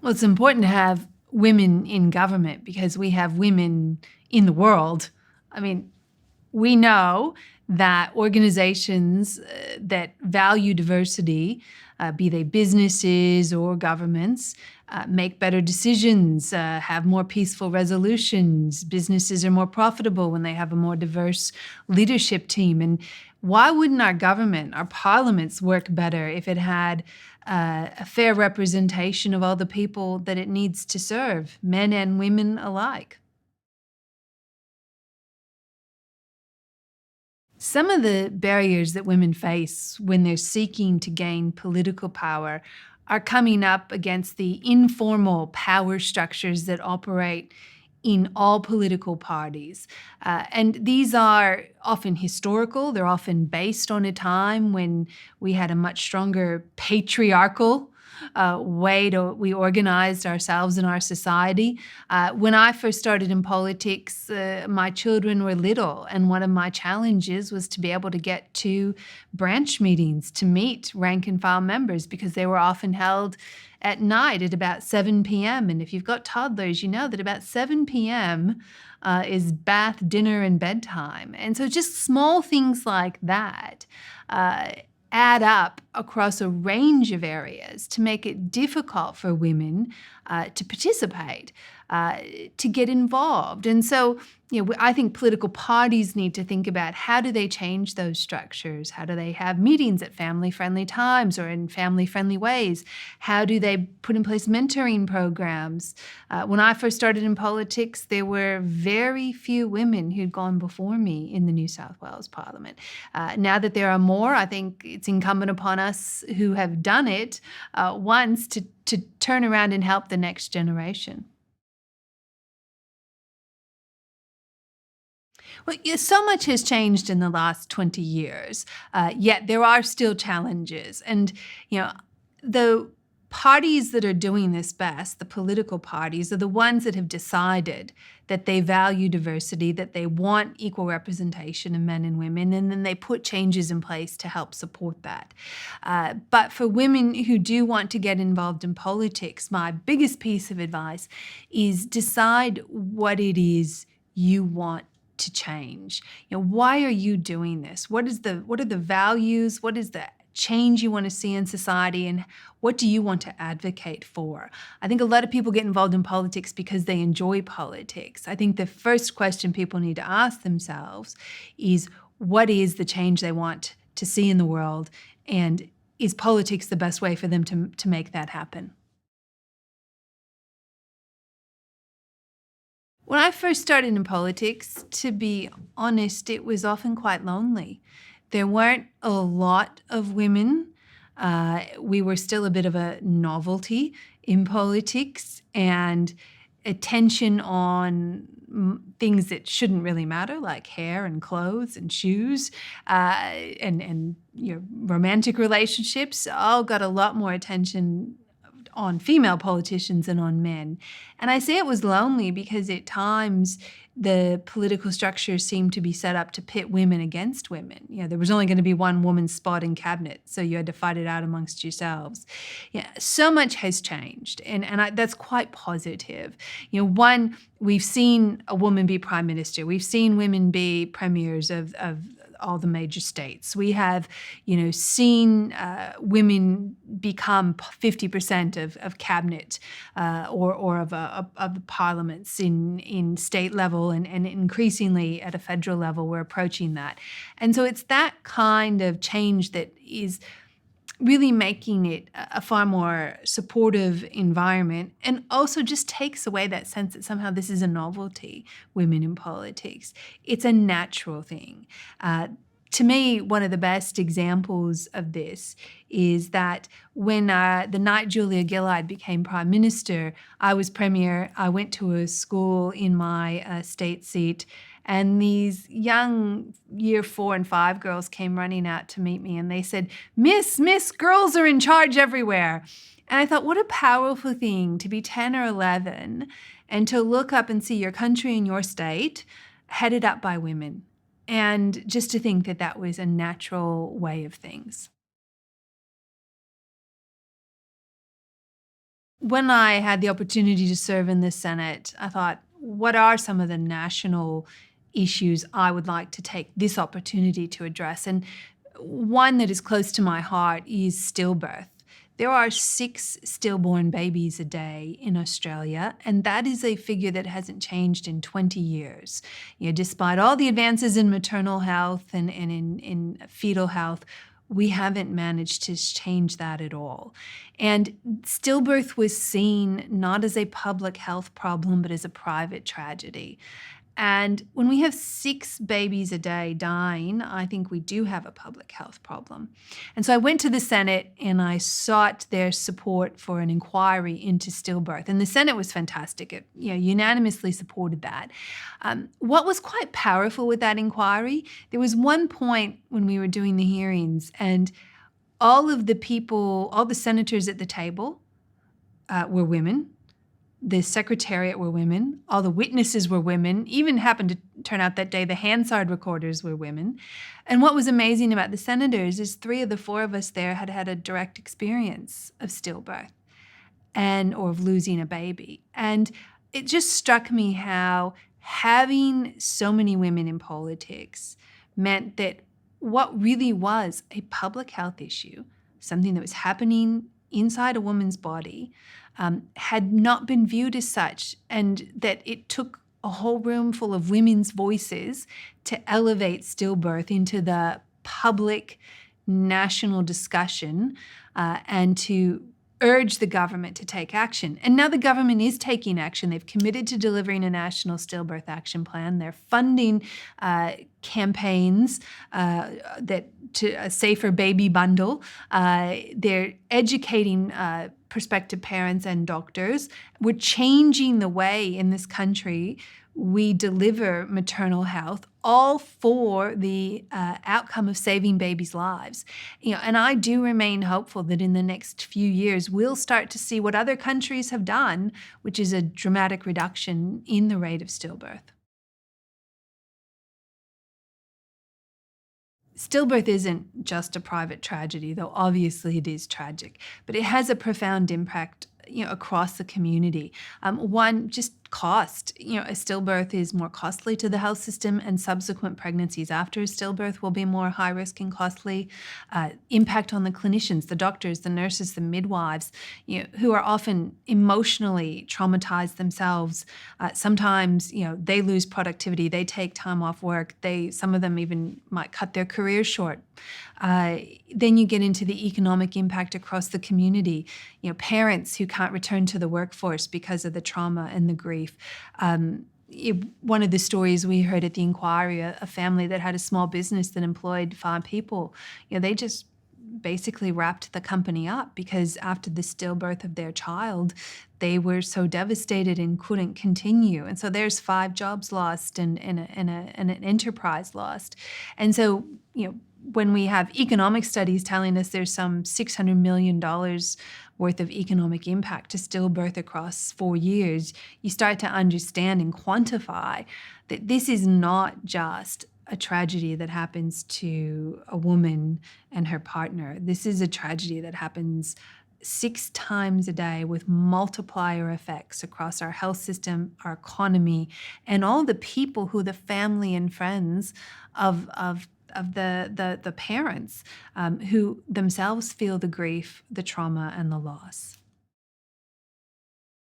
Well, it's important to have women in government because we have women in the world. I mean, we know that organizations that value diversity, be they businesses or governments, make better decisions, have more peaceful resolutions. Businesses are more profitable when they have a more diverse leadership team. And why wouldn't our government, our parliaments work better if it had a fair representation of all the people that it needs to serve, men and women alike? Some of the barriers that women face when they're seeking to gain political power are coming up against the informal power structures that operate in all political parties. And these are often historical, they're often based on a time when we had a much stronger patriarchal way we organized ourselves in our society. When I first started in politics, my children were little, and one of my challenges was to be able to get to branch meetings to meet rank and file members because they were often held at night at about 7 p.m. And if you've got toddlers, you know that about 7 p.m. Is bath, dinner, and bedtime. And so just small things like that add up across a range of areas to make it difficult for women to participate, to get involved. And so, I think political parties need to think about how do they change those structures? How do they have meetings at family-friendly times or in family-friendly ways? How do they put in place mentoring programs? When I first started in politics, there were very few women who'd gone before me in the New South Wales Parliament. Now that there are more, I think it's incumbent upon us who have done it once to turn around and help the next generation. Well, so much has changed in the last 20 years, yet there are still challenges. And, the parties that are doing this best, the political parties, are the ones that have decided that they value diversity, that they want equal representation of men and women, and then they put changes in place to help support that. But for women who do want to get involved in politics, my biggest piece of advice is decide what it is you want to change. Why are you doing this? What are the values? What is the change you want to see in society, and what do you want to advocate for? I think a lot of people get involved in politics because they enjoy politics. I think the first question people need to ask themselves is, what is the change they want to see in the world, and is politics the best way for them to make that happen? When I first started in politics, to be honest, it was often quite lonely. There weren't a lot of women. We were still a bit of a novelty in politics, and attention on things that shouldn't really matter, like hair and clothes and shoes, and romantic relationships, all got a lot more attention on female politicians than on men. And I say it was lonely because at times the political structure seemed to be set up to pit women against women. There was only going to be one woman's spot in cabinet, so you had to fight it out amongst yourselves. So much has changed, and that's quite positive. One, we've seen a woman be prime minister. We've seen women be premiers of all the major states. We have, seen women become 50% of cabinet or of the parliaments in state level, and increasingly at a federal level, we're approaching that. And so it's that kind of change that is really making it a far more supportive environment, and also just takes away that sense that somehow this is a novelty, women in politics. It's a natural thing. To me, one of the best examples of this is that when the night Julia Gillard became Prime Minister, I was Premier. I went to a school in my state seat, and these young year 4 and 5 girls came running out to meet me, and they said, Miss, girls are in charge everywhere. And I thought, what a powerful thing to be 10 or 11 and to look up and see your country and your state headed up by women. And just to think that that was a natural way of things. When I had the opportunity to serve in the Senate, I thought, what are some of the national issues I would like to take this opportunity to address? And one that is close to my heart is stillbirth. There are 6 stillborn babies a day in Australia, and that is a figure that hasn't changed in 20 years. Despite all the advances in maternal health and in fetal health, we haven't managed to change that at all. And stillbirth was seen not as a public health problem, but as a private tragedy. And when we have 6 babies a day dying, I think we do have a public health problem. And so I went to the Senate and I sought their support for an inquiry into stillbirth. And the Senate was fantastic. It unanimously supported that. What was quite powerful with that inquiry, there was one point when we were doing the hearings and all the senators at the table were women. The secretariat were women. All the witnesses were women. Even happened to turn out that day the Hansard recorders were women. And what was amazing about the senators is 3 of the 4 of us there had had a direct experience of stillbirth or of losing a baby. And it just struck me how having so many women in politics meant that what really was a public health issue, something that was happening inside a woman's body, had not been viewed as such, and that it took a whole room full of women's voices to elevate stillbirth into the public national discussion and to urge the government to take action. And now the government is taking action. They've committed to delivering a national stillbirth action plan. They're funding campaigns to a safer baby bundle. They're educating prospective parents and doctors. We're changing the way in this country we deliver maternal health, all for the outcome of saving babies' lives. And I do remain hopeful that in the next few years, we'll start to see what other countries have done, which is a dramatic reduction in the rate of stillbirth. Stillbirth isn't just a private tragedy, though obviously it is tragic, but it has a profound impact across the community. One, just cost. A stillbirth is more costly to the health system, and subsequent pregnancies after a stillbirth will be more high risk and costly. Impact on the clinicians, the doctors, the nurses, the midwives, who are often emotionally traumatized themselves. Sometimes, they lose productivity, they take time off work, some of them even might cut their career short. Then you get into the economic impact across the community. Parents who can't return to the workforce because of the trauma and the grief. One of the stories we heard at the inquiry, a family that had a small business that employed 5 people, they just basically wrapped the company up because after the stillbirth of their child, they were so devastated and couldn't continue. And so there's 5 jobs lost and an enterprise lost. And so, when we have economic studies telling us there's some $600 million worth of economic impact to stillbirth across 4 years, you start to understand and quantify that this is not just a tragedy that happens to a woman and her partner. This is a tragedy that happens 6 times a day with multiplier effects across our health system, our economy, and all the people the family and friends of the parents who themselves feel the grief, the trauma, and the loss.